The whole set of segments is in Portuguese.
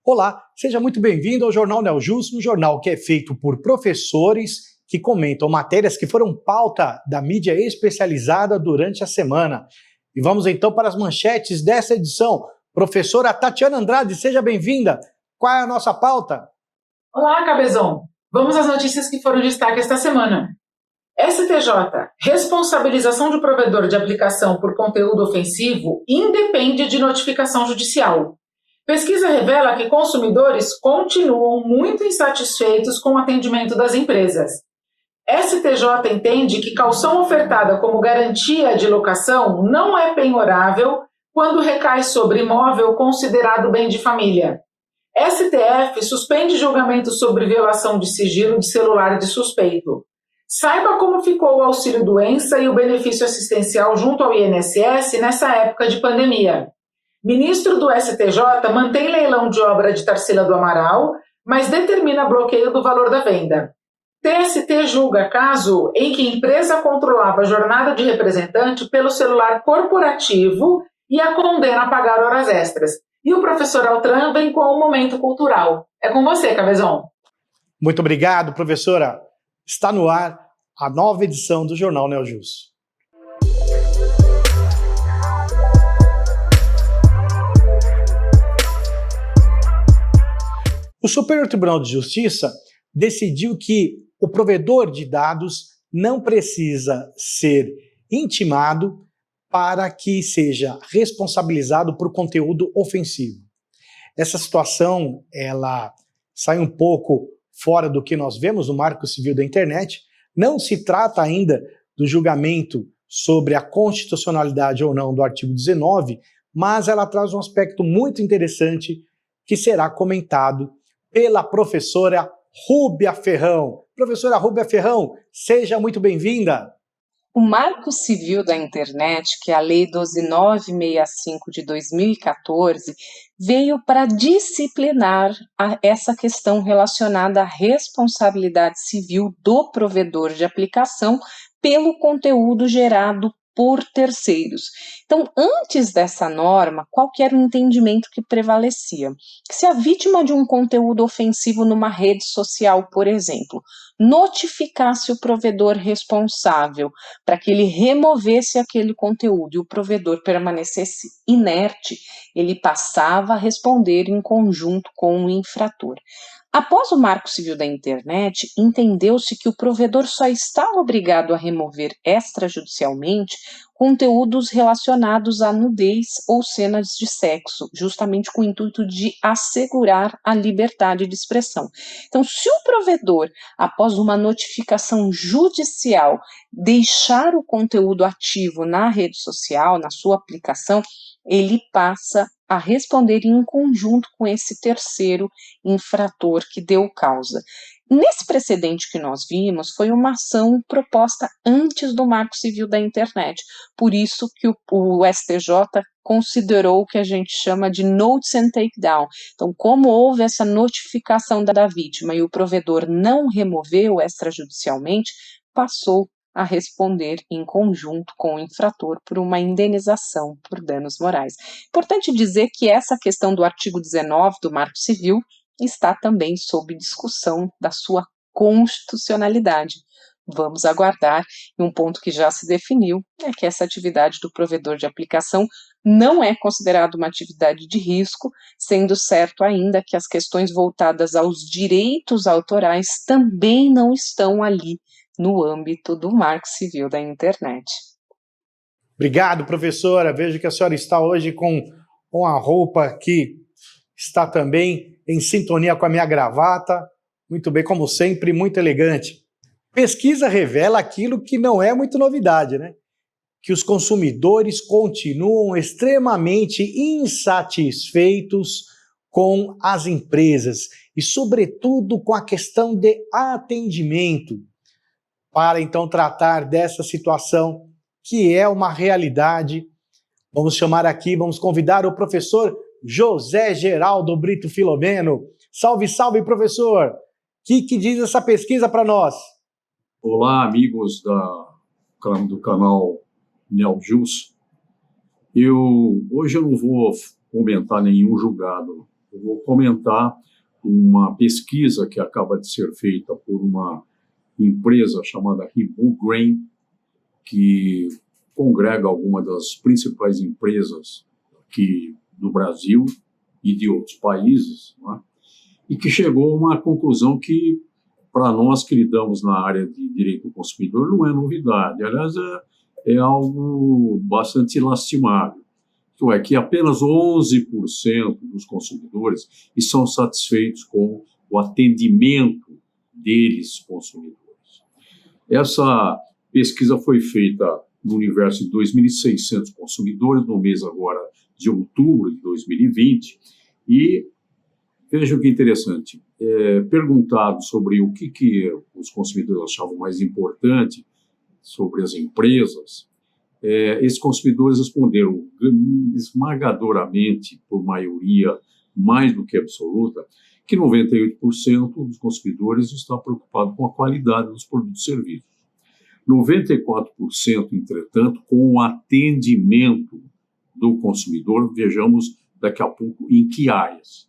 Olá, seja muito bem-vindo ao Jornal Neljus, um jornal que é feito por professores que comentam matérias que foram pauta da mídia especializada durante a semana. E vamos então para as manchetes dessa edição. Professora Tatiana Andrade, seja bem-vinda. Qual é a nossa pauta? Olá, Cabezon. Vamos às notícias que foram destaque esta semana. STJ. Responsabilização de provedor de aplicação por conteúdo ofensivo independe de notificação judicial. Pesquisa revela que consumidores continuam muito insatisfeitos com o atendimento das empresas. STJ entende que caução ofertada como garantia de locação não é penhorável quando recai sobre imóvel considerado bem de família. STF suspende julgamento sobre violação de sigilo de celular de suspeito. Saiba como ficou o auxílio-doença e o benefício assistencial junto ao INSS nessa época de pandemia. Ministro do STJ mantém leilão de obra de Tarsila do Amaral, mas determina bloqueio do valor da venda. TST julga caso em que empresa controlava a jornada de representante pelo celular corporativo e a condena a pagar horas extras. E o professor Altran vem com o Momento Cultural. É com você, Cabezon. Muito obrigado, professora. Está no ar a nova edição do Jornal Neljus. O Superior Tribunal de Justiça decidiu que o provedor de dados não precisa ser intimado para que seja responsabilizado por conteúdo ofensivo. Essa situação, ela sai um pouco fora do que nós vemos no Marco Civil da Internet. Não se trata ainda do julgamento sobre a constitucionalidade ou não do artigo 19, mas ela traz um aspecto muito interessante que será comentado pela professora Rúbia Ferrão. Professora Rúbia Ferrão, seja muito bem-vinda. O Marco Civil da Internet, que é a Lei 12965 de 2014, veio para disciplinar essa questão relacionada à responsabilidade civil do provedor de aplicação pelo conteúdo gerado por terceiros. Então, antes dessa norma, qual que era o entendimento que prevalecia? Que se a vítima de um conteúdo ofensivo numa rede social, por exemplo, notificasse o provedor responsável para que ele removesse aquele conteúdo e o provedor permanecesse inerte, ele passava a responder em conjunto com o infrator. Após o Marco Civil da Internet, entendeu-se que o provedor só está obrigado a remover extrajudicialmente conteúdos relacionados à nudez ou cenas de sexo, justamente com o intuito de assegurar a liberdade de expressão. Então, se o provedor, após uma notificação judicial, deixar o conteúdo ativo na rede social, na sua aplicação, ele passa a responder em conjunto com esse terceiro infrator que deu causa. Nesse precedente que nós vimos, foi uma ação proposta antes do Marco Civil da Internet, por isso que o STJ considerou o que a gente chama de notice and takedown. Então, como houve essa notificação da vítima e o provedor não removeu extrajudicialmente, passou a responder em conjunto com o infrator por uma indenização por danos morais. Importante dizer que essa questão do artigo 19 do Marco Civil está também sob discussão da sua constitucionalidade. Vamos aguardar, e um ponto que já se definiu é que essa atividade do provedor de aplicação não é considerada uma atividade de risco, sendo certo ainda que as questões voltadas aos direitos autorais também não estão ali no âmbito do Marco Civil da Internet. Obrigado, professora. Vejo que a senhora está hoje com uma roupa que está também em sintonia com a minha gravata. Muito bem, como sempre, muito elegante. Pesquisa revela aquilo que não é muito novidade, né? Que os consumidores continuam extremamente insatisfeitos com as empresas e, sobretudo, com a questão de atendimento. Para então tratar dessa situação que é uma realidade, vamos convidar o professor José Geraldo Brito Filomeno. Salve, salve, professor! O que diz essa pesquisa para nós? Olá, amigos do canal Neljus. Hoje eu não vou comentar nenhum julgado Eu vou comentar uma pesquisa que acaba de ser feita por uma empresa chamada Hibu Grain, que congrega algumas das principais empresas aqui do Brasil e de outros países, né? E que chegou a uma conclusão que, para nós que lidamos na área de direito do consumidor, não é novidade. Aliás, é algo bastante lastimável. Isto é, que apenas 11% dos consumidores estão satisfeitos com o atendimento deles, consumidores. Essa pesquisa foi feita no universo de 2.600 consumidores, no mês agora de outubro de 2020, e veja que interessante, perguntado sobre o que os consumidores achavam mais importante sobre as empresas, esses consumidores responderam esmagadoramente, por maioria, mais do que absoluta, que 98% dos consumidores está preocupado com a qualidade dos produtos e serviços. 94%, entretanto, com o atendimento do consumidor, vejamos daqui a pouco em que áreas.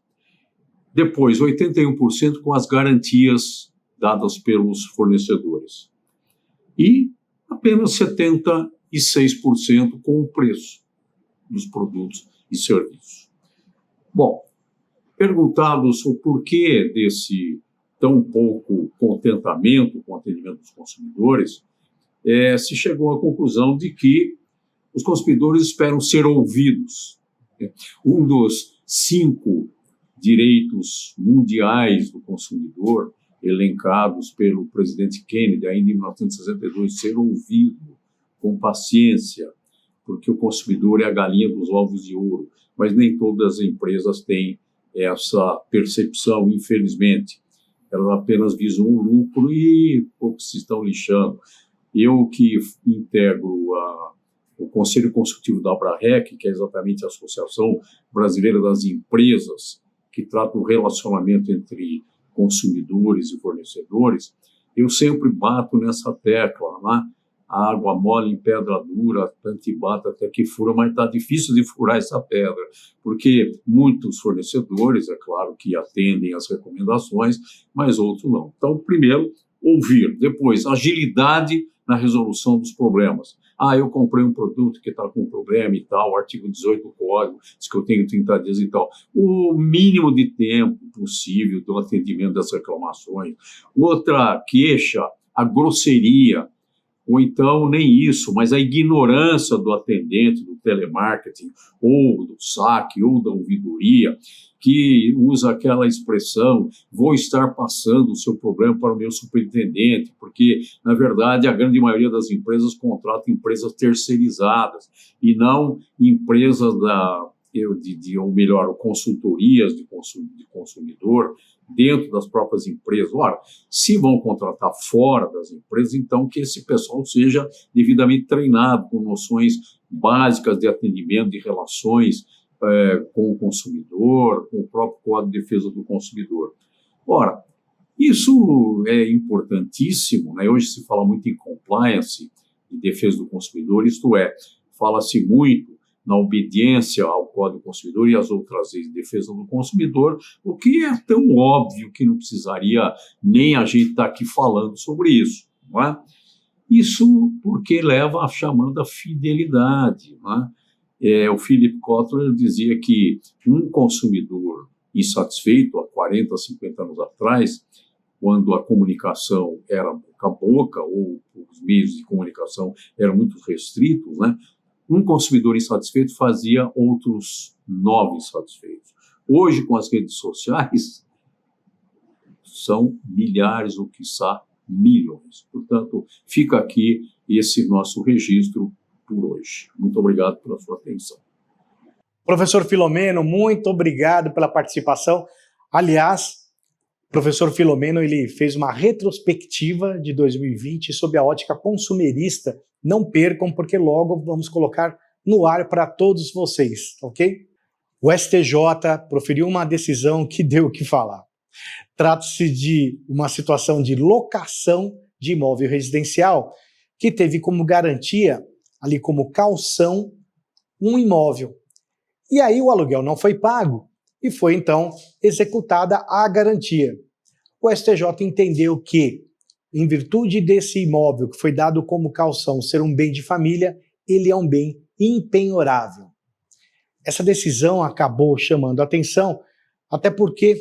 Depois, 81% com as garantias dadas pelos fornecedores. E apenas 76% com o preço dos produtos e serviços. Bom, perguntados o porquê desse tão pouco contentamento com o atendimento dos consumidores, se chegou à conclusão de que os consumidores esperam ser ouvidos. Um dos 5 direitos mundiais do consumidor, elencados pelo presidente Kennedy ainda em 1962, ser ouvido com paciência, porque o consumidor é a galinha dos ovos de ouro, mas nem todas as empresas têm essa percepção, infelizmente. Elas apenas visam um lucro e poucos se estão lixando. Eu que integro o Conselho Consultivo da ABRAREC, que é exatamente a Associação Brasileira das Empresas, que trata o relacionamento entre consumidores e fornecedores, eu sempre bato nessa tecla, né? A água mole em pedra dura, tanto e bata até que fura, mas está difícil de furar essa pedra, porque muitos fornecedores, é claro, que atendem às recomendações, mas outros não. Então, primeiro, ouvir. Depois, agilidade na resolução dos problemas. Eu comprei um produto que está com problema e tal, o artigo 18 do código diz que eu tenho 30 dias e tal. O mínimo de tempo possível do atendimento das reclamações. Outra queixa, a grosseria, ou então nem isso, mas a ignorância do atendente, do telemarketing, ou do saque, ou da ouvidoria, que usa aquela expressão, vou estar passando o seu problema para o meu superintendente, porque, na verdade, a grande maioria das empresas contrata empresas terceirizadas, e não empresas ou melhor, consultorias de consumidor, dentro das próprias empresas. Ora, se vão contratar fora das empresas, então que esse pessoal seja devidamente treinado com noções básicas de atendimento, de relações com o consumidor, com o próprio Código de Defesa do Consumidor. Ora, isso é importantíssimo, né? Hoje se fala muito em compliance e defesa do consumidor, isto é, fala-se muito na obediência ao Código do Consumidor e às outras leis de defesa do consumidor, o que é tão óbvio que não precisaria nem a gente estar aqui falando sobre isso, não é? Isso porque leva à chamada fidelidade, não é? O Philip Kotler dizia que um consumidor insatisfeito há 40, 50 anos atrás, quando a comunicação era boca a boca ou os meios de comunicação eram muito restritos, né? Um consumidor insatisfeito fazia outros 9 insatisfeitos. Hoje, com as redes sociais, são milhares ou, quiçá, milhões. Portanto, fica aqui esse nosso registro por hoje. Muito obrigado pela sua atenção. Professor Filomeno, muito obrigado pela participação. Aliás, o professor Filomeno ele fez uma retrospectiva de 2020 sob a ótica consumerista. Não percam, porque logo vamos colocar no ar para todos vocês, ok? O STJ proferiu uma decisão que deu o que falar. Trata-se de uma situação de locação de imóvel residencial que teve como garantia, ali como caução, um imóvel. E aí o aluguel não foi pago e foi então executada a garantia. O STJ entendeu que, em virtude desse imóvel que foi dado como caução ser um bem de família, ele é um bem impenhorável. Essa decisão acabou chamando a atenção, até porque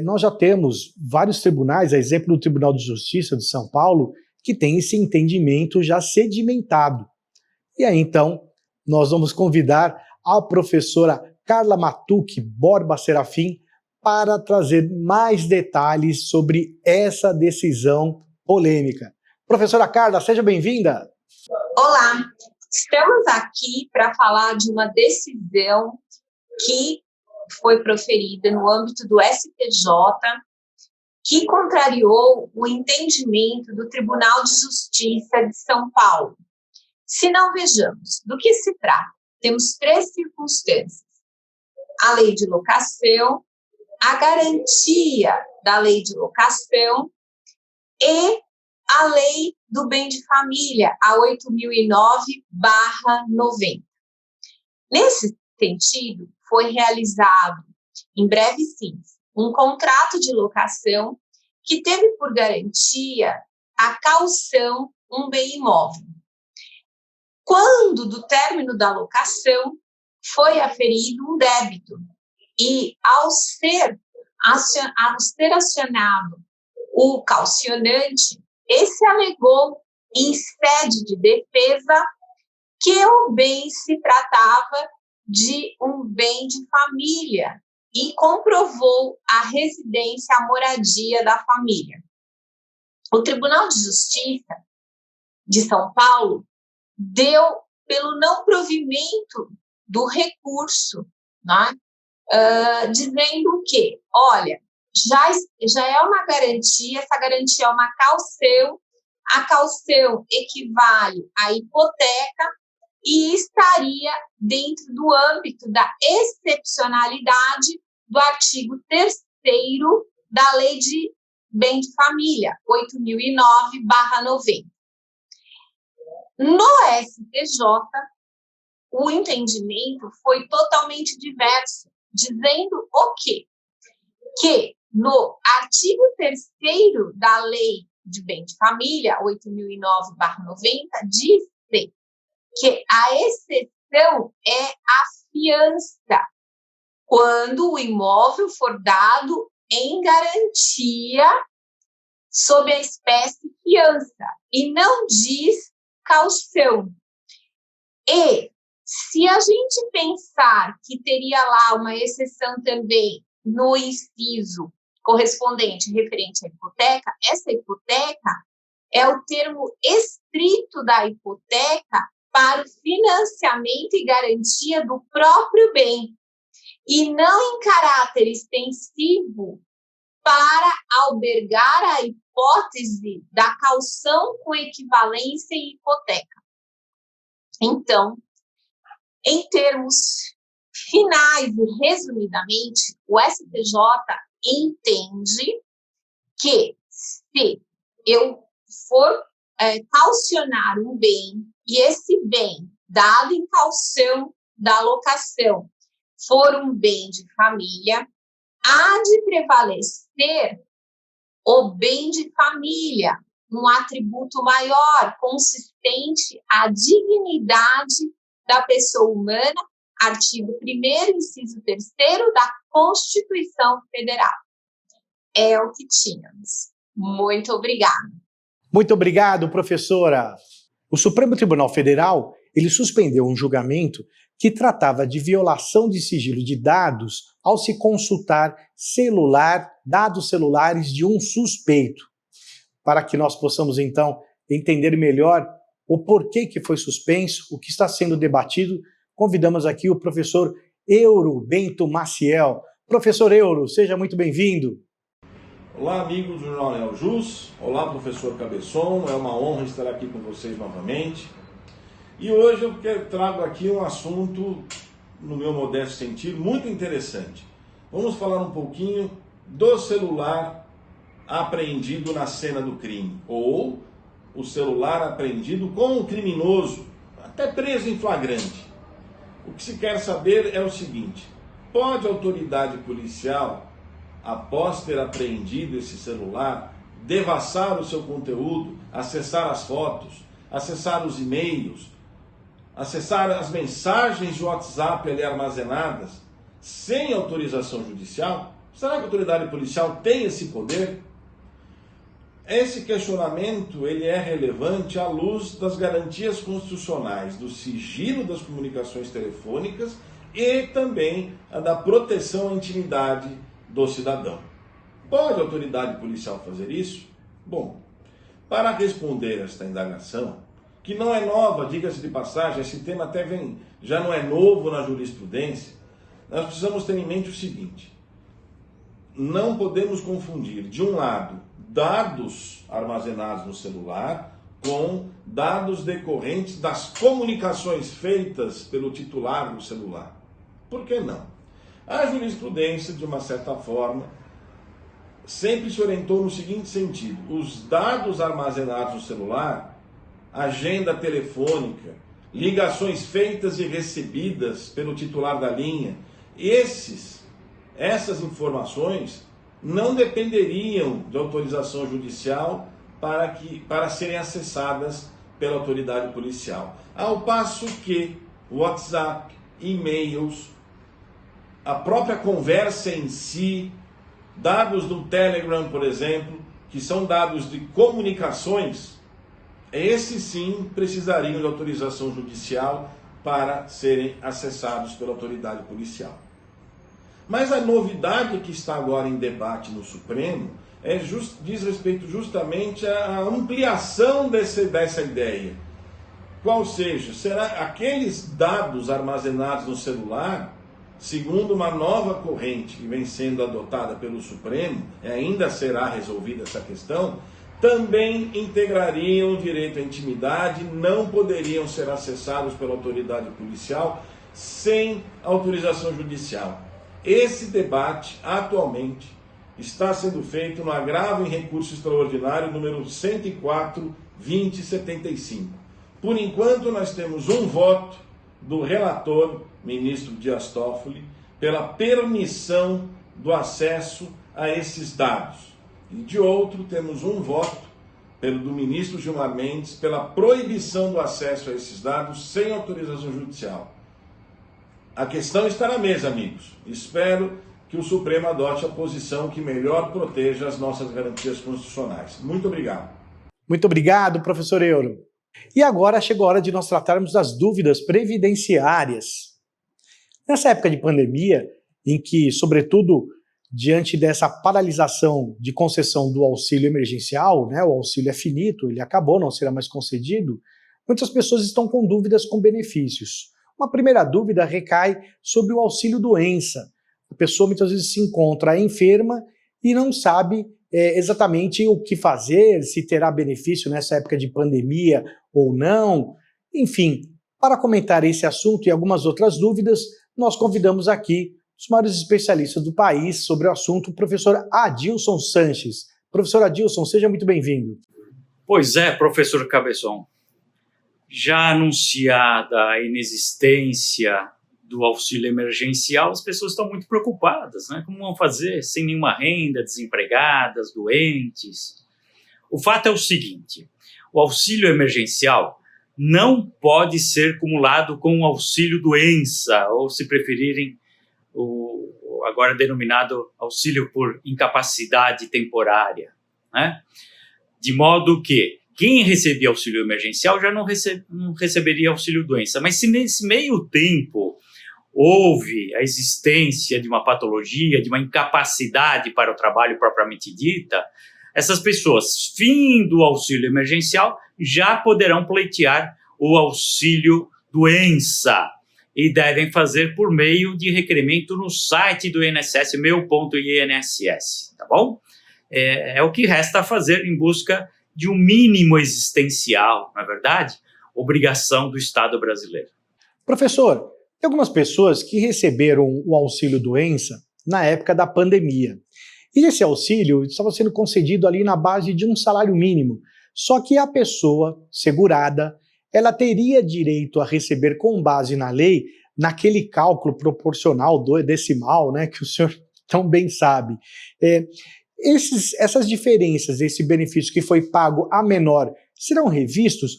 nós já temos vários tribunais, a exemplo do Tribunal de Justiça de São Paulo, que tem esse entendimento já sedimentado. E aí, então, nós vamos convidar a professora Carla Matucci Borba Serafim para trazer mais detalhes sobre essa decisão polêmica. Professora Carla, seja bem-vinda. Olá, estamos aqui para falar de uma decisão que foi proferida no âmbito do STJ, que contrariou o entendimento do Tribunal de Justiça de São Paulo. Se não, vejamos do que se trata. Temos 3 circunstâncias: a lei de locação, a garantia da lei de locação e a lei do bem de família, a 8.009/90. Nesse sentido, foi realizado, em breve sim, um contrato de locação que teve por garantia a caução um bem imóvel. Quando, do término da locação, foi aferido um débito e, ao ser acionado o caucionante, esse alegou em sede de defesa que o bem se tratava de um bem de família e comprovou a residência, a moradia da família. O Tribunal de Justiça de São Paulo deu pelo não provimento do recurso, né? Dizendo que, olha, já é uma garantia, essa garantia é uma caução, a caução equivale à hipoteca e estaria dentro do âmbito da excepcionalidade do artigo 3º da Lei de Bem de Família, 8.009/90. No STJ, o entendimento foi totalmente diverso, dizendo o quê? Que no artigo 3º da Lei de Bem de Família, 8.009/90, diz que a exceção é a fiança, quando o imóvel for dado em garantia sob a espécie fiança, e não diz caução. E se a gente pensar que teria lá uma exceção também no inciso correspondente referente à hipoteca, essa hipoteca é o termo estrito da hipoteca para o financiamento e garantia do próprio bem, e não em caráter extensivo para albergar a hipótese da caução com equivalência em hipoteca. Então, em termos finais e resumidamente, o STJ entende que se eu for caucionar um bem e esse bem dado em caução da locação for um bem de família, há de prevalecer o bem de família, um atributo maior, consistente à dignidade da pessoa humana, artigo 1º, inciso 3º da Constituição Federal. É o que tínhamos. Muito obrigada. Muito obrigado, professora. O Supremo Tribunal Federal, ele suspendeu um julgamento que tratava de violação de sigilo de dados ao se consultar dados celulares de um suspeito. Para que nós possamos, então, entender melhor o porquê que foi suspenso, o que está sendo debatido, convidamos aqui o professor Euro Bento Maciel. Professor Euro, seja muito bem-vindo. Olá, amigos do Jornal Neo Jus. Olá, professor Cabeçon. É uma honra estar aqui com vocês novamente. E hoje eu trago aqui um assunto, no meu modesto sentido, muito interessante. Vamos falar um pouquinho do celular apreendido na cena do crime, ou o celular apreendido com o criminoso, até preso em flagrante. O que se quer saber é o seguinte: Pode a autoridade policial, após ter apreendido esse celular, devassar o seu conteúdo, acessar as fotos, acessar os e-mails, acessar as mensagens de WhatsApp ali armazenadas, sem autorização judicial? Será que a autoridade policial tem esse poder? Esse questionamento ele é relevante à luz das garantias constitucionais do sigilo das comunicações telefônicas e também a da proteção à intimidade do cidadão. Pode a autoridade policial fazer isso? Bom, para responder esta indagação, que não é nova, diga-se de passagem, esse tema até já não é novo na jurisprudência, nós precisamos ter em mente o seguinte: não podemos confundir, de um lado, dados armazenados no celular com dados decorrentes das comunicações feitas pelo titular do celular. Por que não? A jurisprudência, de uma certa forma, sempre se orientou no seguinte sentido: os dados armazenados no celular, agenda telefônica, ligações feitas e recebidas pelo titular da linha, essas informações não dependeriam de autorização judicial para serem acessadas pela autoridade policial. Ao passo que WhatsApp, e-mails, a própria conversa em si, dados do Telegram, por exemplo, que são dados de comunicações, esses sim precisariam de autorização judicial para serem acessados pela autoridade policial. Mas a novidade que está agora em debate no Supremo diz respeito justamente à ampliação dessa ideia. Qual seja, será aqueles dados armazenados no celular, segundo uma nova corrente que vem sendo adotada pelo Supremo, e ainda será resolvida essa questão, também integrariam o direito à intimidade, não poderiam ser acessados pela autoridade policial sem autorização judicial. Esse debate, atualmente, está sendo feito no agravo em recurso extraordinário número 104-2075. Por enquanto, nós temos um voto do relator, ministro Dias Toffoli, pela permissão do acesso a esses dados. E de outro, temos um voto do ministro Gilmar Mendes pela proibição do acesso a esses dados sem autorização judicial. A questão está na mesa, amigos. Espero que o Supremo adote a posição que melhor proteja as nossas garantias constitucionais. Muito obrigado. Muito obrigado, professor Euro. E agora chegou a hora de nós tratarmos das dúvidas previdenciárias. Nessa época de pandemia, em que, sobretudo, diante dessa paralisação de concessão do auxílio emergencial, né, o auxílio é finito, ele acabou, não será mais concedido, muitas pessoas estão com dúvidas com benefícios. Uma primeira dúvida recai sobre o auxílio doença. A pessoa muitas vezes se encontra enferma e não sabe exatamente o que fazer, se terá benefício nessa época de pandemia ou não. Enfim, para comentar esse assunto e algumas outras dúvidas, nós convidamos aqui os maiores especialistas do país sobre o assunto, o professor Adilson Sanches. Professor Adilson, seja muito bem-vindo. Pois é, professor Cabeçon. Já anunciada a inexistência do auxílio emergencial, as pessoas estão muito preocupadas, né? Como vão fazer sem nenhuma renda, desempregadas, doentes? O fato é o seguinte: o auxílio emergencial não pode ser cumulado com o auxílio doença, ou se preferirem, o agora denominado auxílio por incapacidade temporária, né? De modo que quem recebia auxílio emergencial já não receberia auxílio doença. Mas se nesse meio tempo houve a existência de uma patologia, de uma incapacidade para o trabalho propriamente dita, essas pessoas, fim do auxílio emergencial, já poderão pleitear o auxílio doença e devem fazer por meio de requerimento no site do INSS, meu.inss, tá bom? É o que resta fazer em busca de um mínimo existencial, não é verdade? Obrigação do Estado brasileiro. Professor, tem algumas pessoas que receberam o auxílio doença na época da pandemia. E esse auxílio estava sendo concedido ali na base de um salário mínimo. Só que a pessoa segurada, ela teria direito a receber, com base na lei, naquele cálculo proporcional do decimal, né, que o senhor tão bem sabe. Essas diferenças, esse benefício que foi pago a menor, serão revistos?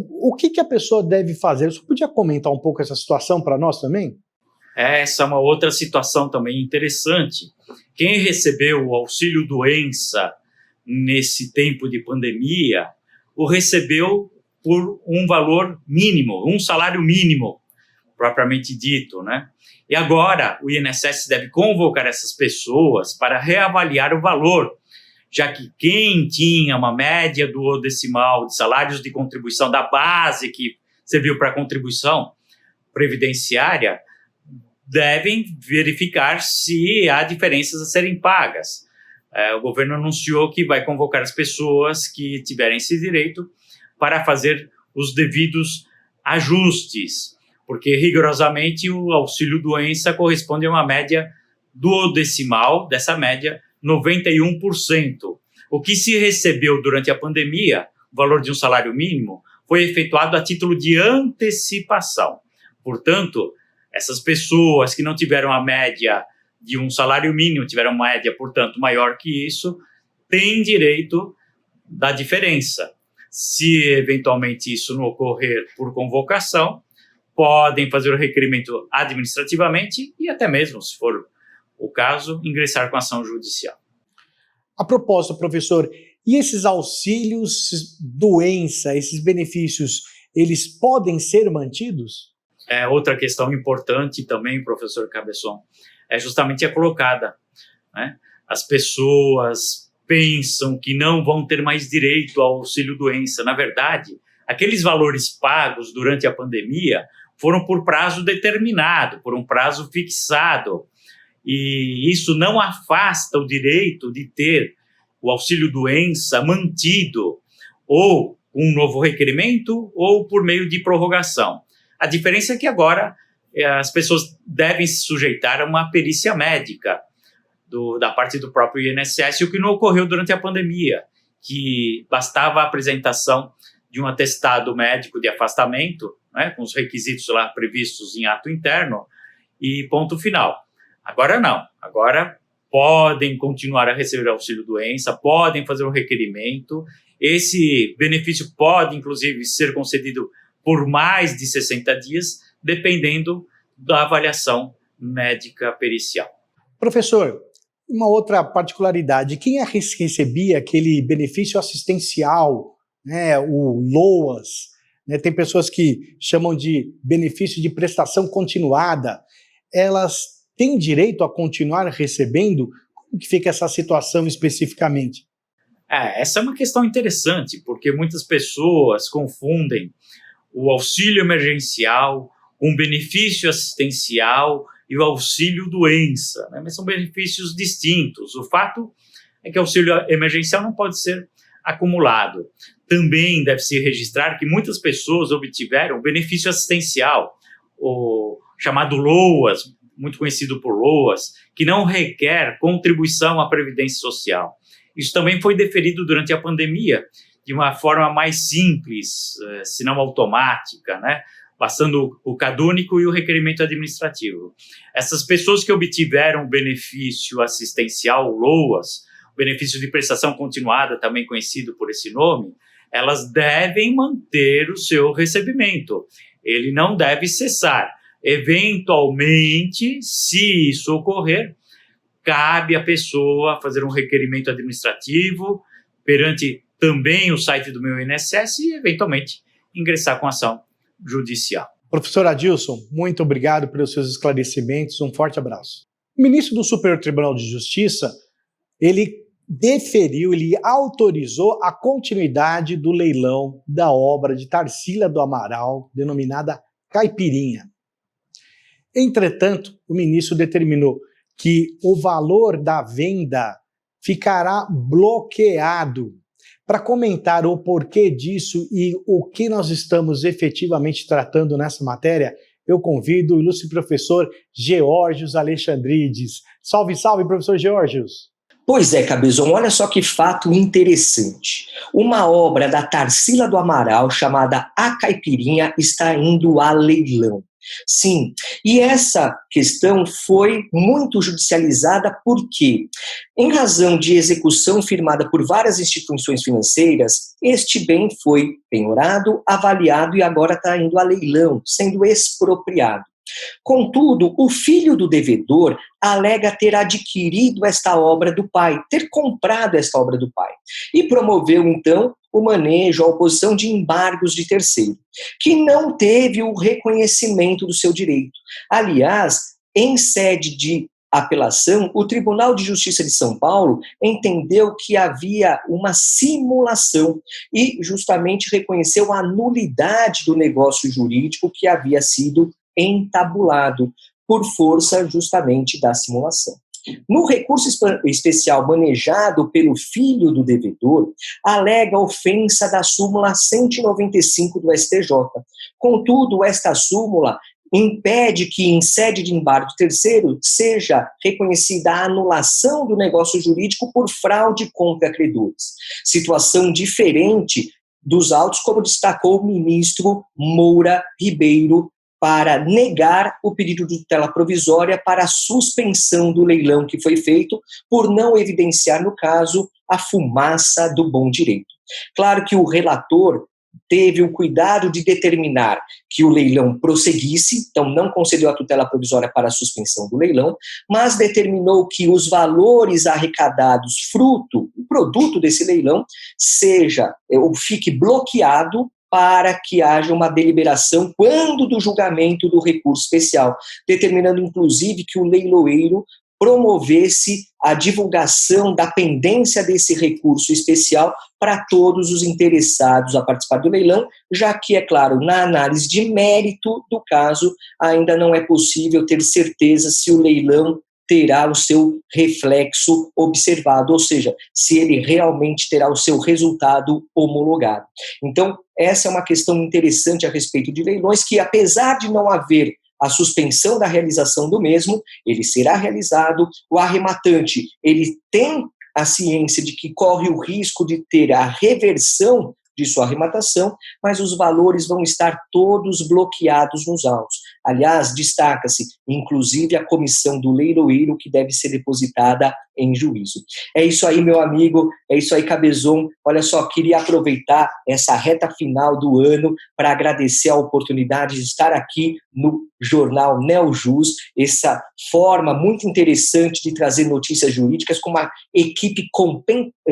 O que a pessoa deve fazer? Você podia comentar um pouco essa situação para nós também? Essa é uma outra situação também interessante. Quem recebeu o auxílio-doença nesse tempo de pandemia, o recebeu por um valor mínimo, um salário mínimo, propriamente dito, né? E agora o INSS deve convocar essas pessoas para reavaliar o valor, já que quem tinha uma média duodecimal de salários de contribuição da base que serviu para a contribuição previdenciária, devem verificar se há diferenças a serem pagas. O governo anunciou que vai convocar as pessoas que tiverem esse direito para fazer os devidos ajustes, porque rigorosamente o auxílio-doença corresponde a uma média duodecimal, dessa média 91%. O que se recebeu durante a pandemia, o valor de um salário mínimo, foi efetuado a título de antecipação. Portanto, essas pessoas que não tiveram a média de um salário mínimo, tiveram uma média, portanto, maior que isso, têm direito da diferença. Se eventualmente isso não ocorrer por convocação, podem fazer o requerimento administrativamente e até mesmo, se for o caso, ingressar com ação judicial. A propósito, professor, e esses auxílios doença, esses benefícios, eles podem ser mantidos? Outra questão importante também, professor Cabeçon, é justamente a colocada, né? As pessoas pensam que não vão ter mais direito ao auxílio-doença. Na verdade, aqueles valores pagos durante a pandemia foram por prazo determinado, por um prazo fixado. E isso não afasta o direito de ter o auxílio-doença mantido, ou um novo requerimento, ou por meio de prorrogação. A diferença é que agora as pessoas devem se sujeitar a uma perícia médica da parte do próprio INSS, o que não ocorreu durante a pandemia, que bastava a apresentação de um atestado médico de afastamento, né, com os requisitos lá previstos em ato interno, e ponto final. Agora não, agora podem continuar a receber auxílio-doença, podem fazer um requerimento, esse benefício pode, inclusive, ser concedido por mais de 60 dias, dependendo da avaliação médica pericial. Professor, uma outra particularidade, quem recebia aquele benefício assistencial, né, o LOAS, né, tem pessoas que chamam de benefício de prestação continuada, elas têm direito a continuar recebendo? Como que fica essa situação especificamente? Essa é uma questão interessante, porque muitas pessoas confundem o auxílio emergencial, um benefício assistencial e o auxílio-doença, né? Mas são benefícios distintos. O fato é que o auxílio emergencial não pode ser acumulado. Também deve-se registrar que muitas pessoas obtiveram benefício assistencial, o chamado LOAS, muito conhecido por LOAS, que não requer contribuição à Previdência Social. Isso também foi deferido durante a pandemia, de uma forma mais simples, se não automática, né? Passando o CadÚnico e o requerimento administrativo. Essas pessoas que obtiveram benefício assistencial, LOAS, benefício de prestação continuada, também conhecido por esse nome, elas devem manter o seu recebimento. Ele não deve cessar. Eventualmente, se isso ocorrer, cabe à pessoa fazer um requerimento administrativo perante também o site do meu INSS e, eventualmente, ingressar com ação judicial. Professor Adilson, muito obrigado pelos seus esclarecimentos, um forte abraço. O ministro do Superior Tribunal de Justiça, ele autorizou a continuidade do leilão da obra de Tarsila do Amaral, denominada Caipirinha. Entretanto, o ministro determinou que o valor da venda ficará bloqueado. Para comentar o porquê disso e o que nós estamos efetivamente tratando nessa matéria, eu convido o ilustre professor Geórgios Alexandrides. Salve, salve, professor Geórgios! Pois é, Cabezon, olha só que fato interessante. Uma obra da Tarsila do Amaral, chamada A Caipirinha, está indo a leilão. Sim, e essa questão foi muito judicializada porque, em razão de execução firmada por várias instituições financeiras, este bem foi penhorado, avaliado e agora está indo a leilão, sendo expropriado. Contudo, o filho do devedor alega ter adquirido esta obra do pai, ter comprado esta obra do pai, e promoveu, então, o manejo, a oposição de embargos de terceiro, que não teve o reconhecimento do seu direito. Aliás, em sede de apelação, o Tribunal de Justiça de São Paulo entendeu que havia uma simulação e justamente reconheceu a nulidade do negócio jurídico que havia sido entabulado por força justamente da simulação. No recurso especial manejado pelo filho do devedor, alega ofensa da súmula 195 do STJ. Contudo, esta súmula impede que, em sede de embargo terceiro, seja reconhecida a anulação do negócio jurídico por fraude contra credores. Situação diferente dos autos, como destacou o ministro Moura Ribeiro, para negar o pedido de tutela provisória para a suspensão do leilão que foi feito, por não evidenciar, no caso, a fumaça do bom direito. Claro que o relator teve o cuidado de determinar que o leilão prosseguisse, então não concedeu a tutela provisória para a suspensão do leilão, mas determinou que os valores arrecadados fruto, o produto desse leilão, seja ou fique bloqueado para que haja uma deliberação quando do julgamento do recurso especial, determinando inclusive que o leiloeiro promovesse a divulgação da pendência desse recurso especial para todos os interessados a participar do leilão, já que, é claro, na análise de mérito do caso, ainda não é possível ter certeza se o leilão terá o seu reflexo observado, ou seja, se ele realmente terá o seu resultado homologado. Então, essa é uma questão interessante a respeito de leilões, que apesar de não haver a suspensão da realização do mesmo, ele será realizado, o arrematante, ele tem a ciência de que corre o risco de ter a reversão de sua arrematação, mas os valores vão estar todos bloqueados nos autos. Aliás, destaca-se, inclusive, a comissão do leiloeiro que deve ser depositada em juízo. É isso aí, meu amigo, é isso aí, Cabezon. Olha só, queria aproveitar essa reta final do ano para agradecer a oportunidade de estar aqui no jornal Neojus, essa forma muito interessante de trazer notícias jurídicas com uma equipe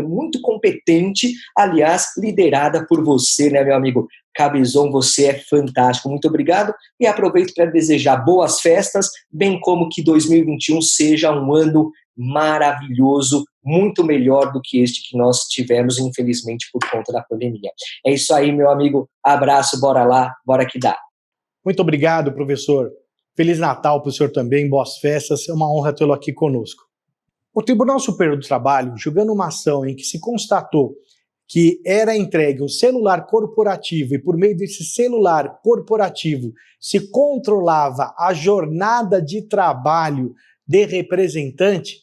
muito competente, aliás, liderada por você, né, meu amigo Cabezon, você é fantástico, muito obrigado, e aproveito para desejar boas festas, bem como que 2021 seja um ano maravilhoso, muito melhor do que este que nós tivemos, infelizmente, por conta da pandemia. É isso aí, meu amigo, abraço, bora lá, bora que dá. Muito obrigado, professor. Feliz Natal para o senhor também, boas festas, é uma honra tê-lo aqui conosco. O Tribunal Superior do Trabalho, julgando uma ação em que se constatou que era entregue um celular corporativo e por meio desse celular corporativo se controlava a jornada de trabalho de representante,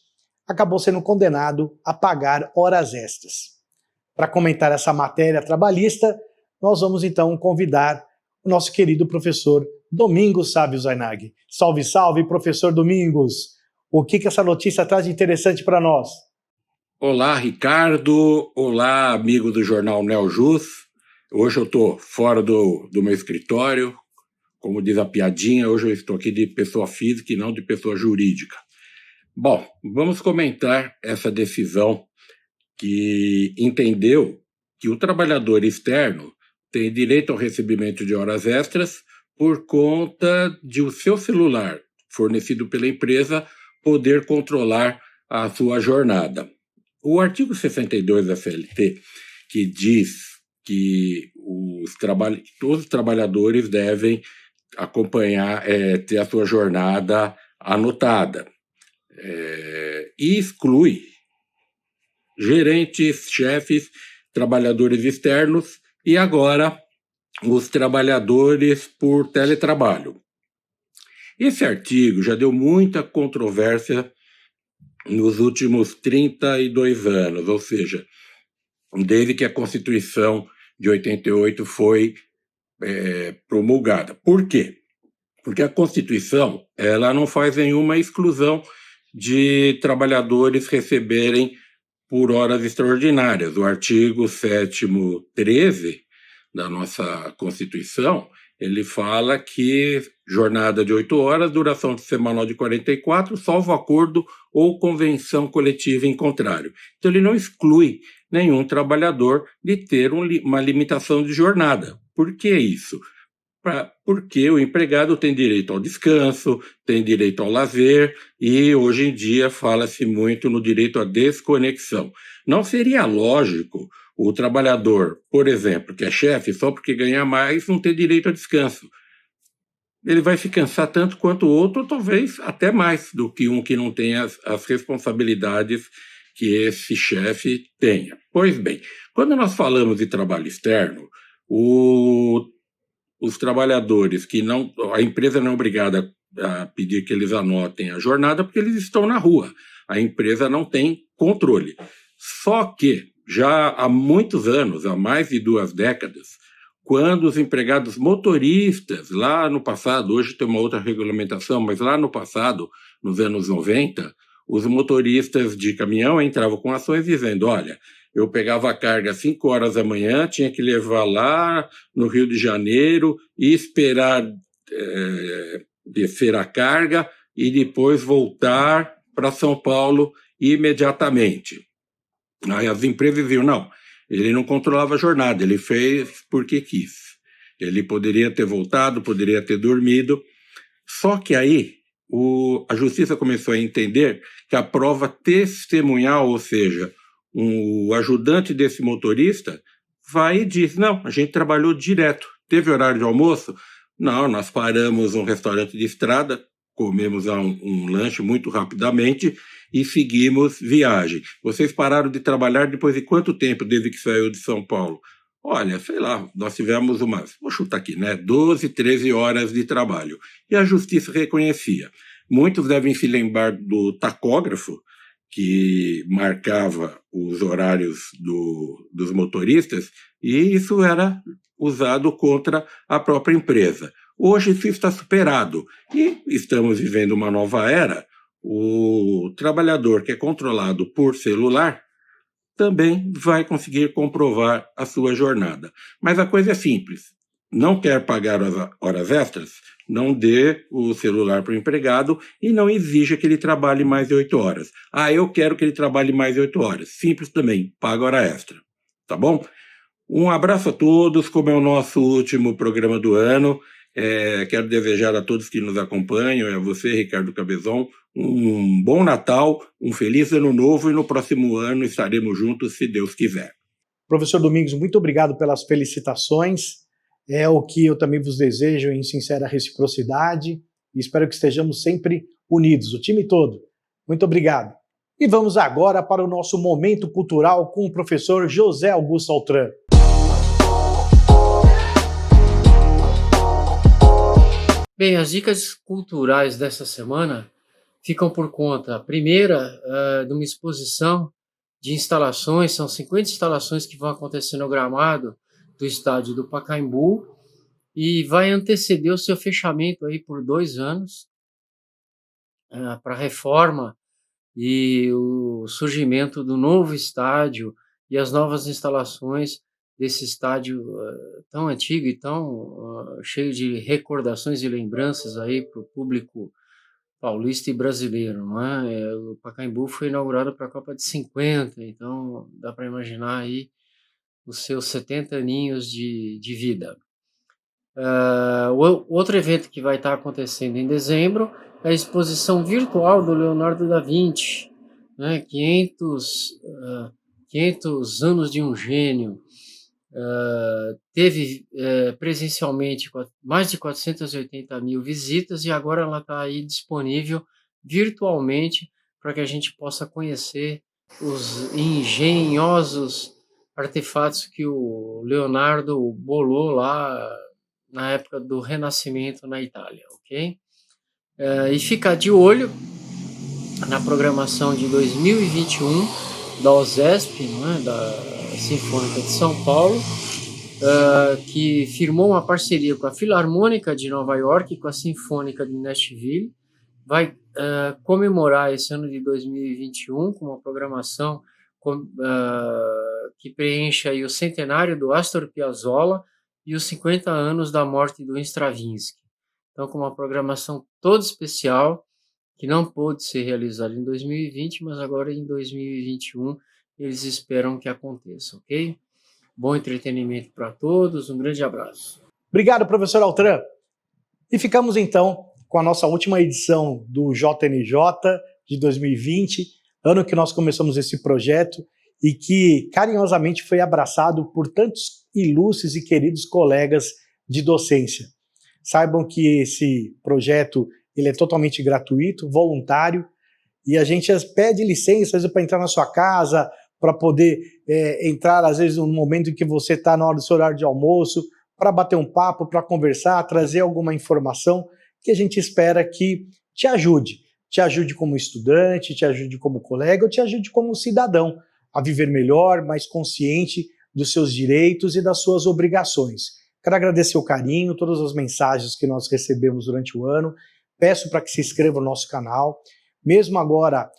acabou sendo condenado a pagar horas extras. Para comentar essa matéria trabalhista, nós vamos então convidar o nosso querido professor Domingos Sávio Zainag. Salve, salve, professor Domingos! O que essa notícia traz de interessante para nós? Olá, Ricardo. Olá, amigo do jornal Neojus. Hoje eu estou fora do meu escritório. Como diz a piadinha, hoje eu estou aqui de pessoa física e não de pessoa jurídica. Bom, vamos comentar essa decisão que entendeu que o trabalhador externo tem direito ao recebimento de horas extras por conta de o seu celular, fornecido pela empresa, poder controlar a sua jornada. O artigo 62 da CLT, que diz que todos os trabalhadores devem acompanhar, ter a sua jornada anotada, e exclui gerentes, chefes, trabalhadores externos e agora os trabalhadores por teletrabalho. Esse artigo já deu muita controvérsia nos últimos 32 anos, ou seja, desde que a Constituição de 88 foi promulgada. Por quê? Porque a Constituição, ela não faz nenhuma exclusão de trabalhadores receberem por horas extraordinárias. O artigo 7º, 13 da nossa Constituição, ele fala que jornada de 8 horas, duração semanal de 44, salvo acordo ou convenção coletiva em contrário. Então, ele não exclui nenhum trabalhador de ter uma limitação de jornada. Por que isso? Porque o empregado tem direito ao descanso, tem direito ao lazer, e hoje em dia fala-se muito no direito à desconexão. Não seria lógico o trabalhador, por exemplo, que é chefe, só porque ganha mais, não ter direito a descanso. Ele vai se cansar tanto quanto o outro, talvez até mais do que um que não tem as responsabilidades que esse chefe tenha. Pois bem, quando nós falamos de trabalho externo, os trabalhadores que não... A empresa não é obrigada a pedir que eles anotem a jornada porque eles estão na rua. A empresa não tem controle. Só que, já há muitos anos, há mais de 2 décadas, quando os empregados motoristas, lá no passado, hoje tem uma outra regulamentação, mas lá no passado, nos anos 90, os motoristas de caminhão entravam com ações dizendo, olha, eu pegava a carga às 5 horas da manhã, tinha que levar lá no Rio de Janeiro e esperar descer a carga e depois voltar para São Paulo imediatamente. Aí as empresas diziam, não, ele não controlava a jornada, ele fez porque quis. Ele poderia ter voltado, poderia ter dormido. Só que aí a justiça começou a entender que a prova testemunhal, ou seja, o ajudante desse motorista vai e diz, não, a gente trabalhou direto. Teve horário de almoço? Não, nós paramos um restaurante de estrada, comemos um lanche muito rapidamente e seguimos viagem. Vocês pararam de trabalhar depois de quanto tempo desde que saiu de São Paulo? Olha, sei lá, nós tivemos vou chutar aqui, 12, 13 horas de trabalho. E a justiça reconhecia. Muitos devem se lembrar do tacógrafo, que marcava os horários dos motoristas, e isso era usado contra a própria empresa. Hoje isso está superado e estamos vivendo uma nova era. O trabalhador que é controlado por celular também vai conseguir comprovar a sua jornada. Mas a coisa é simples. Não quer pagar as horas extras? Não dê o celular para o empregado e não exija que ele trabalhe mais de 8 horas. Ah, eu quero que ele trabalhe mais de 8 horas. Simples também, paga hora extra. Tá bom? Um abraço a todos, como é o nosso último programa do ano. Quero desejar a todos que nos acompanham, a você, Ricardo Cabezon, um bom Natal, um feliz Ano Novo e no próximo ano estaremos juntos, se Deus quiser. Professor Domingos, muito obrigado pelas felicitações. É o que eu também vos desejo em sincera reciprocidade e espero que estejamos sempre unidos, o time todo. Muito obrigado. E vamos agora para o nosso momento cultural com o professor José Augusto Altran. Bem, as dicas culturais dessa semana ficam por conta, a primeira, de uma exposição de instalações, são 50 instalações que vão acontecer no gramado do estádio do Pacaembu e vai anteceder o seu fechamento aí por 2 anos para a reforma e o surgimento do novo estádio e as novas instalações desse estádio tão antigo e tão cheio de recordações e lembranças aí para o público paulista e brasileiro, não é? O Pacaembu foi inaugurado para a Copa de 50, então dá para imaginar aí os seus 70 aninhos de vida. O outro evento que vai estar acontecendo em dezembro é a exposição virtual do Leonardo da Vinci, né? 500 anos de um gênio. Teve presencialmente mais de 480 mil visitas e agora ela está aí disponível virtualmente para que a gente possa conhecer os engenhosos artefatos que o Leonardo bolou lá na época do Renascimento na Itália, ok? E ficar de olho na programação de 2021 da OSESP, não é? Da Sinfônica de São Paulo, que firmou uma parceria com a Filarmônica de Nova York e com a Sinfônica de Nashville. Vai comemorar esse ano de 2021 com uma programação que preenche aí o centenário do Astor Piazzolla e os 50 anos da morte do Stravinsky. Então, com uma programação toda especial, que não pôde ser realizada em 2020, mas agora em 2021 eles esperam que aconteça, ok? Bom entretenimento para todos, um grande abraço. Obrigado, professor Altran. E ficamos então com a nossa última edição do JNJ de 2020, ano que nós começamos esse projeto e que carinhosamente foi abraçado por tantos ilustres e queridos colegas de docência. Saibam que esse projeto ele é totalmente gratuito, voluntário, e a gente pede licença às vezes para entrar na sua casa, para poder entrar às vezes no momento em que você está na hora do seu horário de almoço, para bater um papo, para conversar, trazer alguma informação que a gente espera que te ajude como estudante, te ajude como colega, ou te ajude como cidadão a viver melhor, mais consciente dos seus direitos e das suas obrigações. Quero agradecer o carinho, todas as mensagens que nós recebemos durante o ano. Peço para que se inscreva no nosso canal. Mesmo agora,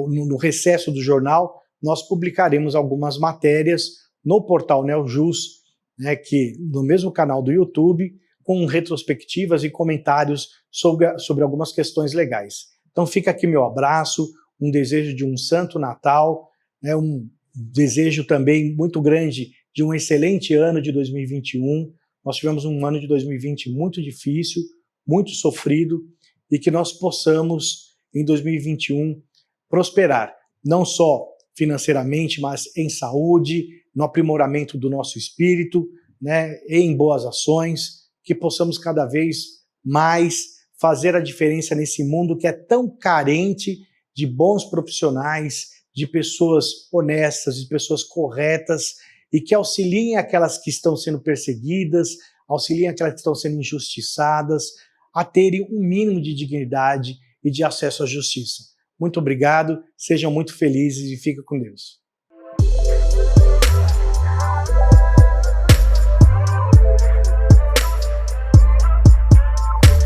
no recesso do jornal, nós publicaremos algumas matérias no portal NeoJus, né, que no mesmo canal do YouTube, com retrospectivas e comentários sobre algumas questões legais. Então fica aqui meu abraço, um desejo de um santo Natal, né, um desejo também muito grande de um excelente ano de 2021. Nós tivemos um ano de 2020 muito difícil, muito sofrido, e que nós possamos, em 2021, prosperar, não só financeiramente, mas em saúde, no aprimoramento do nosso espírito, né, em boas ações, que possamos cada vez mais fazer a diferença nesse mundo que é tão carente de bons profissionais, de pessoas honestas, de pessoas corretas e que auxiliem aquelas que estão sendo perseguidas, auxiliem aquelas que estão sendo injustiçadas a terem um mínimo de dignidade e de acesso à justiça. Muito obrigado, sejam muito felizes e fiquem com Deus.